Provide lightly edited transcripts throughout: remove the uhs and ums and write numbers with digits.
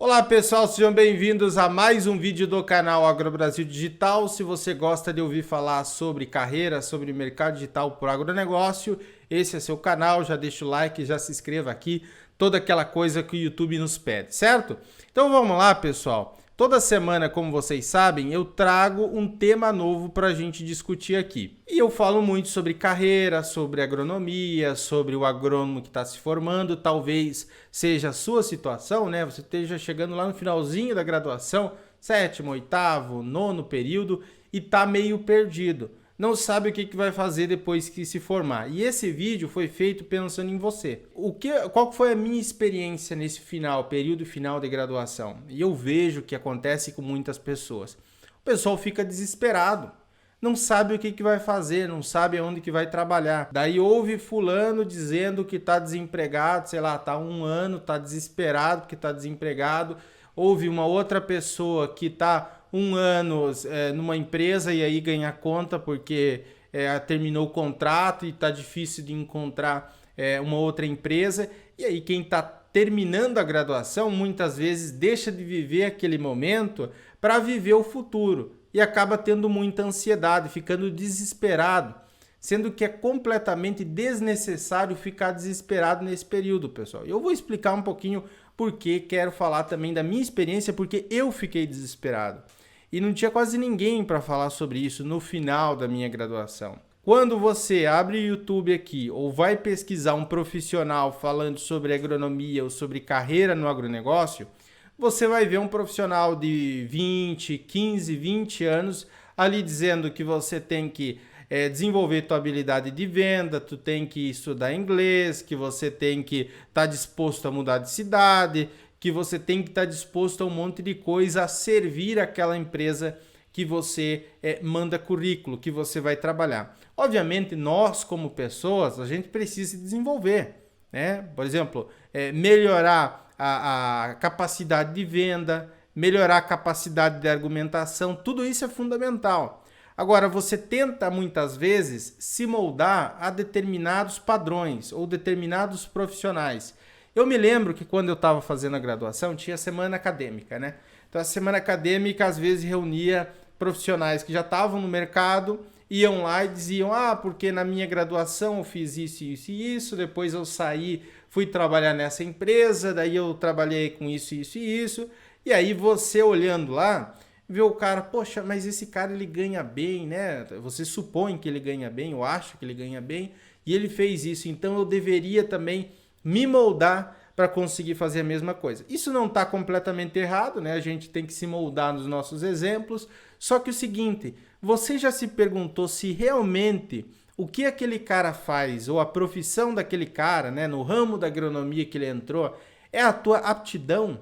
Olá pessoal, sejam bem-vindos a mais um vídeo do canal AgroBrasil Digital. Se você gosta de ouvir falar sobre carreira, sobre mercado digital por agronegócio, esse é seu canal, já deixa o like, já se inscreva aqui, toda aquela coisa que o YouTube nos pede, certo? Então vamos lá pessoal, toda semana, como vocês sabem, eu trago um tema novo para a gente discutir aqui. E eu falo muito sobre carreira, sobre agronomia, sobre o agrônomo que está se formando. Talvez seja a sua situação, né? Você esteja chegando lá no finalzinho da graduação, sétimo, oitavo, nono período e está meio perdido. Não sabe o que vai fazer depois que se formar. E esse vídeo foi feito pensando em você. Qual foi a minha experiência nesse período final de graduação? E eu vejo que acontece com muitas pessoas. O pessoal fica desesperado. Não sabe o que vai fazer, não sabe aonde que vai trabalhar. Daí ouve fulano dizendo que está desempregado, sei lá, está 1 ano, está desesperado porque está desempregado. Ouve uma outra pessoa que está 1 ano numa empresa e aí ganha conta porque terminou o contrato e está difícil de encontrar uma outra empresa. E aí quem está terminando a graduação muitas vezes deixa de viver aquele momento para viver o futuro e acaba tendo muita ansiedade, ficando desesperado, sendo que é completamente desnecessário ficar desesperado nesse período, pessoal. Eu vou explicar um pouquinho porque quero falar também da minha experiência, porque eu fiquei desesperado. E não tinha quase ninguém para falar sobre isso no final da minha graduação. Quando você abre o YouTube aqui ou vai pesquisar um profissional falando sobre agronomia ou sobre carreira no agronegócio, você vai ver um profissional de 15, 20 anos ali dizendo que você tem que desenvolver tua habilidade de venda, tu tem que estudar inglês, que você tem que estar disposto a mudar de cidade, que você tem que estar disposto a um monte de coisa a servir aquela empresa que você manda currículo, que você vai trabalhar. Obviamente, nós como pessoas, a gente precisa se desenvolver, né? Por exemplo, melhorar a capacidade de venda, melhorar a capacidade de argumentação, tudo isso é fundamental. Agora, você tenta muitas vezes se moldar a determinados padrões ou determinados profissionais. Eu me lembro que quando eu estava fazendo a graduação, tinha semana acadêmica, né? Então, a semana acadêmica às vezes reunia profissionais que já estavam no mercado, iam lá e diziam, porque na minha graduação eu fiz isso, isso e isso, depois eu saí, fui trabalhar nessa empresa, daí eu trabalhei com isso, isso e isso, e aí você olhando lá, vê o cara, poxa, mas esse cara ele ganha bem, né? Você supõe que ele ganha bem, eu acho que ele ganha bem, e ele fez isso, então eu deveria também me moldar para conseguir fazer a mesma coisa. Isso não está completamente errado, né? A gente tem que se moldar nos nossos exemplos, só que o seguinte, você já se perguntou se realmente o que aquele cara faz, ou a profissão daquele cara, né, no ramo da agronomia que ele entrou, é a tua aptidão?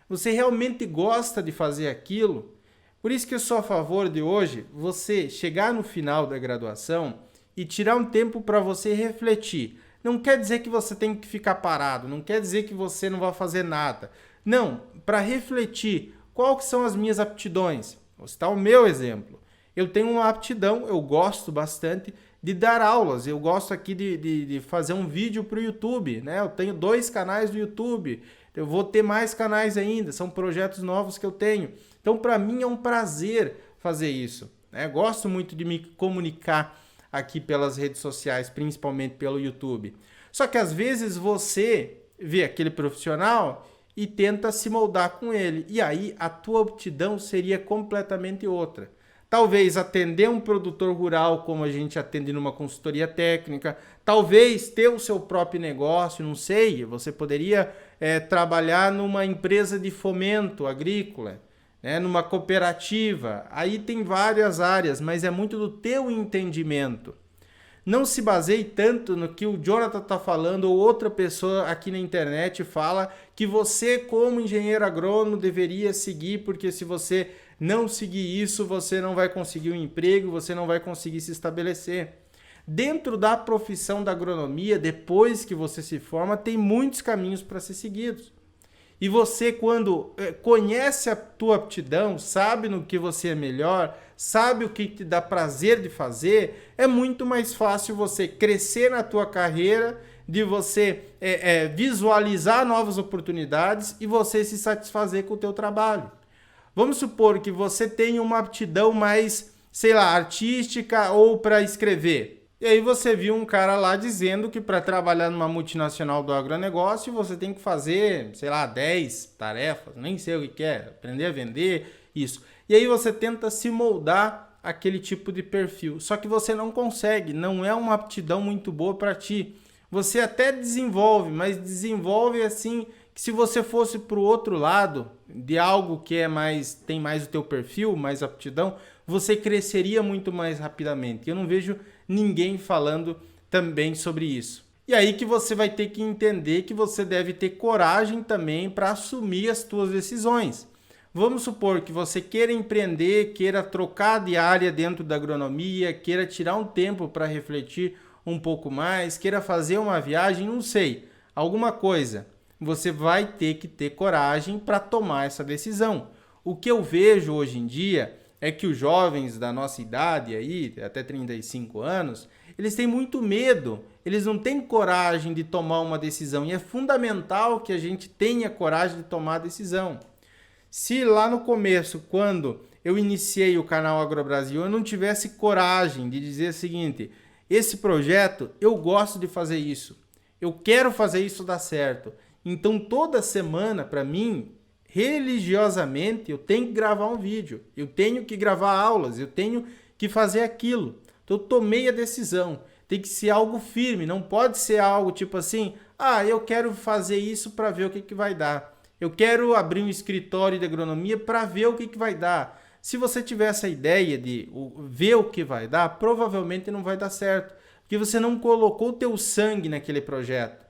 Você realmente gosta de fazer aquilo? Por isso que eu sou a favor de hoje você chegar no final da graduação e tirar um tempo para você refletir. Não quer dizer que você tem que ficar parado, não quer dizer que você não vai fazer nada. Não, para refletir quais são as minhas aptidões. Vou citar o meu exemplo. Eu tenho uma aptidão, eu gosto bastante de dar aulas. Eu gosto aqui de fazer um vídeo para o YouTube, né? Eu tenho 2 canais do YouTube, eu vou ter mais canais ainda, são projetos novos que eu tenho. Então, para mim é um prazer fazer isso, né? Gosto muito de me comunicar aqui pelas redes sociais, principalmente pelo YouTube. Só que às vezes você vê aquele profissional e tenta se moldar com ele. E aí a tua aptidão seria completamente outra. Talvez atender um produtor rural como a gente atende numa consultoria técnica, talvez ter o seu próprio negócio, não sei, você poderia trabalhar numa empresa de fomento agrícola, numa cooperativa, aí tem várias áreas, mas é muito do teu entendimento. Não se baseie tanto no que o Jonathan está falando ou outra pessoa aqui na internet fala que você, como engenheiro agrônomo, deveria seguir, porque se você não seguir isso, você não vai conseguir um emprego, você não vai conseguir se estabelecer. Dentro da profissão da agronomia, depois que você se forma, tem muitos caminhos para ser seguidos. E você, quando conhece a tua aptidão, sabe no que você é melhor, sabe o que te dá prazer de fazer, é muito mais fácil você crescer na tua carreira de você visualizar novas oportunidades e você se satisfazer com o teu trabalho. Vamos supor que você tenha uma aptidão mais, sei lá, artística ou para escrever. E aí você viu um cara lá dizendo que para trabalhar numa multinacional do agronegócio você tem que fazer, sei lá, 10 tarefas, nem sei o que é, aprender a vender, isso. E aí você tenta se moldar aquele tipo de perfil. Só que você não consegue, não é uma aptidão muito boa para ti. Você até desenvolve, mas desenvolve assim que se você fosse para o outro lado de algo que tem mais o teu perfil, mais aptidão, você cresceria muito mais rapidamente. Eu não vejo ninguém falando também sobre isso. E aí que você vai ter que entender que você deve ter coragem também para assumir as tuas decisões. Vamos supor que você queira empreender, queira trocar de área dentro da agronomia, queira tirar um tempo para refletir um pouco mais, queira fazer uma viagem, não sei, alguma coisa. Você vai ter que ter coragem para tomar essa decisão. O que eu vejo hoje em dia é que os jovens da nossa idade, aí, até 35 anos, eles têm muito medo, eles não têm coragem de tomar uma decisão. E é fundamental que a gente tenha coragem de tomar a decisão. Se lá no começo, quando eu iniciei o canal AgroBrasil, eu não tivesse coragem de dizer o seguinte: esse projeto, eu gosto de fazer isso, eu quero fazer isso dar certo. Então, toda semana, para mim, religiosamente, eu tenho que gravar um vídeo, eu tenho que gravar aulas, eu tenho que fazer aquilo. Então, eu tomei a decisão. Tem que ser algo firme, não pode ser algo tipo assim, eu quero fazer isso para ver o que vai dar. Eu quero abrir um escritório de agronomia para ver o que vai dar. Se você tiver essa ideia de ver o que vai dar, provavelmente não vai dar certo, porque você não colocou o teu sangue naquele projeto,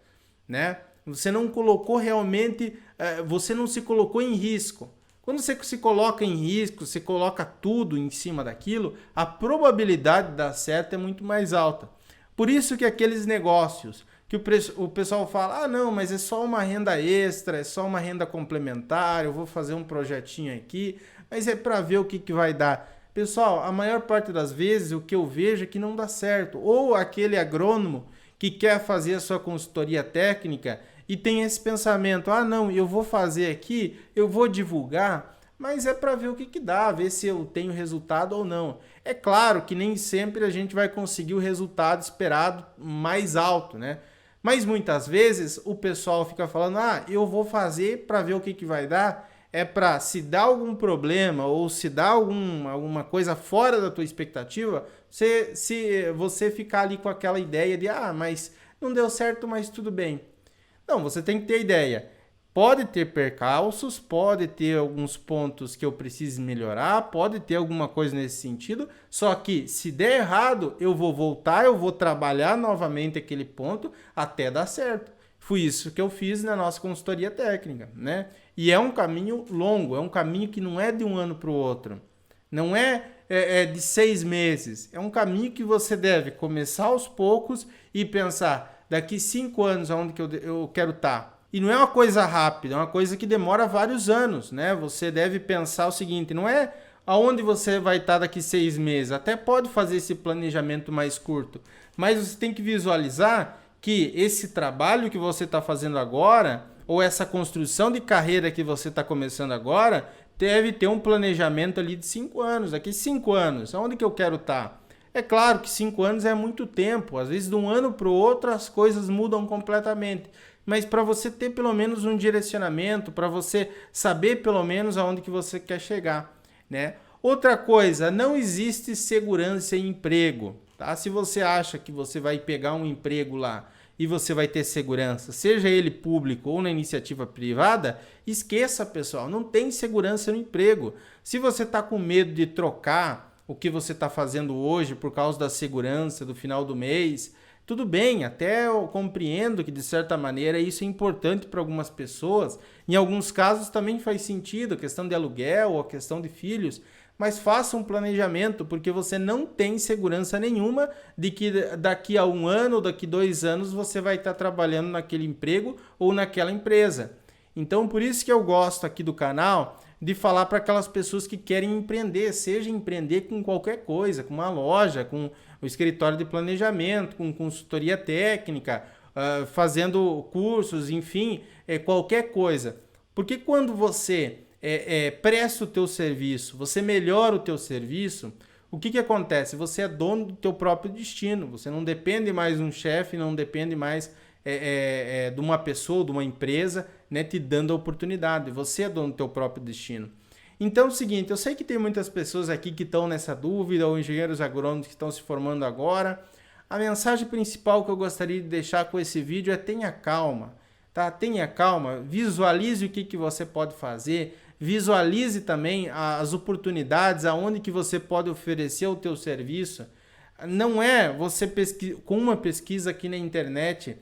né? Você não colocou realmente, você não se colocou em risco. Quando você se coloca em risco, você coloca tudo em cima daquilo, a probabilidade de dar certo é muito mais alta. Por isso que aqueles negócios que o pessoal fala, não, mas é só uma renda extra, é só uma renda complementar, eu vou fazer um projetinho aqui, mas é para ver o que vai dar. Pessoal, a maior parte das vezes o que eu vejo é que não dá certo. Ou aquele agrônomo que quer fazer a sua consultoria técnica e tem esse pensamento, não, eu vou fazer aqui, eu vou divulgar, mas é para ver o que dá, ver se eu tenho resultado ou não. É claro que nem sempre a gente vai conseguir o resultado esperado mais alto, né? Mas muitas vezes o pessoal fica falando, eu vou fazer para ver o que vai dar, é para se dar algum problema ou se dar alguma coisa fora da tua expectativa, você ficar ali com aquela ideia de, mas não deu certo, mas tudo bem. Não, você tem que ter ideia. Pode ter percalços, pode ter alguns pontos que eu preciso melhorar, pode ter alguma coisa nesse sentido, só que se der errado, eu vou voltar, eu vou trabalhar novamente aquele ponto até dar certo. Foi isso que eu fiz na nossa consultoria técnica, né? E é um caminho longo, é um caminho que não é de um ano para o outro, não é de 6 meses, é um caminho que você deve começar aos poucos e pensar, daqui 5 anos aonde que eu quero estar. E não é uma coisa rápida, é uma coisa que demora vários anos, né? Você deve pensar o seguinte, não é aonde você vai estar daqui 6 meses, até pode fazer esse planejamento mais curto, mas você tem que visualizar que esse trabalho que você está fazendo agora, ou essa construção de carreira que você está começando agora, deve ter um planejamento ali de 5 anos, daqui 5 anos, aonde que eu quero estar? É claro que 5 anos é muito tempo, às vezes de um ano para o outro as coisas mudam completamente, mas para você ter pelo menos um direcionamento, para você saber pelo menos aonde que você quer chegar, né? Outra coisa, não existe segurança em emprego, tá? Se você acha que você vai pegar um emprego lá e você vai ter segurança, seja ele público ou na iniciativa privada, esqueça, pessoal, não tem segurança no emprego. Se você está com medo de trocar o que você está fazendo hoje por causa da segurança do final do mês, tudo bem, até eu compreendo que de certa maneira isso é importante para algumas pessoas, em alguns casos também faz sentido, a questão de aluguel ou a questão de filhos, mas faça um planejamento, porque você não tem segurança nenhuma de que daqui a 1 ano ou daqui 2 anos você vai estar trabalhando naquele emprego ou naquela empresa. Então, por isso que eu gosto aqui do canal de falar para aquelas pessoas que querem empreender, seja empreender com qualquer coisa, com uma loja, com o escritório de planejamento, com consultoria técnica, fazendo cursos, enfim, qualquer coisa. Porque quando você presta o teu serviço, você melhora o teu serviço, o que acontece? Você é dono do teu próprio destino, você não depende mais de um chefe, não depende mais de uma pessoa, de uma empresa, né, te dando a oportunidade, você é dono do teu próprio destino. Então é o seguinte, eu sei que tem muitas pessoas aqui que estão nessa dúvida, ou engenheiros agrônomos que estão se formando agora. A mensagem principal que eu gostaria de deixar com esse vídeo é tenha calma, tá? Tenha calma, visualize o que você pode fazer, visualize também as oportunidades, aonde que você pode oferecer o teu serviço. Não é você com uma pesquisa aqui na internet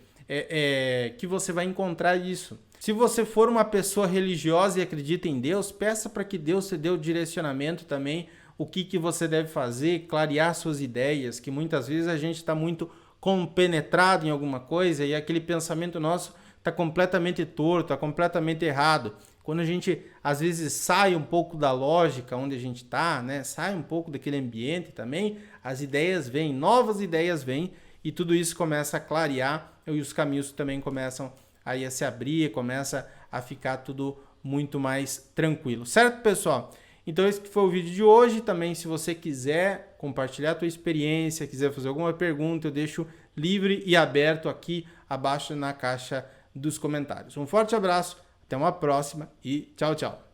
que você vai encontrar isso. Se você for uma pessoa religiosa e acredita em Deus, peça para que Deus te dê o direcionamento também, o que você deve fazer, clarear suas ideias, que muitas vezes a gente está muito compenetrado em alguma coisa e aquele pensamento nosso está completamente torto, está completamente errado. Quando a gente, às vezes, sai um pouco da lógica onde a gente está, né? Sai um pouco daquele ambiente também, as ideias vêm, novas ideias vêm e tudo isso começa a clarear e os caminhos também começam aí a se abrir, começa a ficar tudo muito mais tranquilo. Certo, pessoal? Então esse foi o vídeo de hoje. Também, se você quiser compartilhar a tua experiência, quiser fazer alguma pergunta, eu deixo livre e aberto aqui abaixo na caixa dos comentários. Um forte abraço, até uma próxima e tchau, tchau.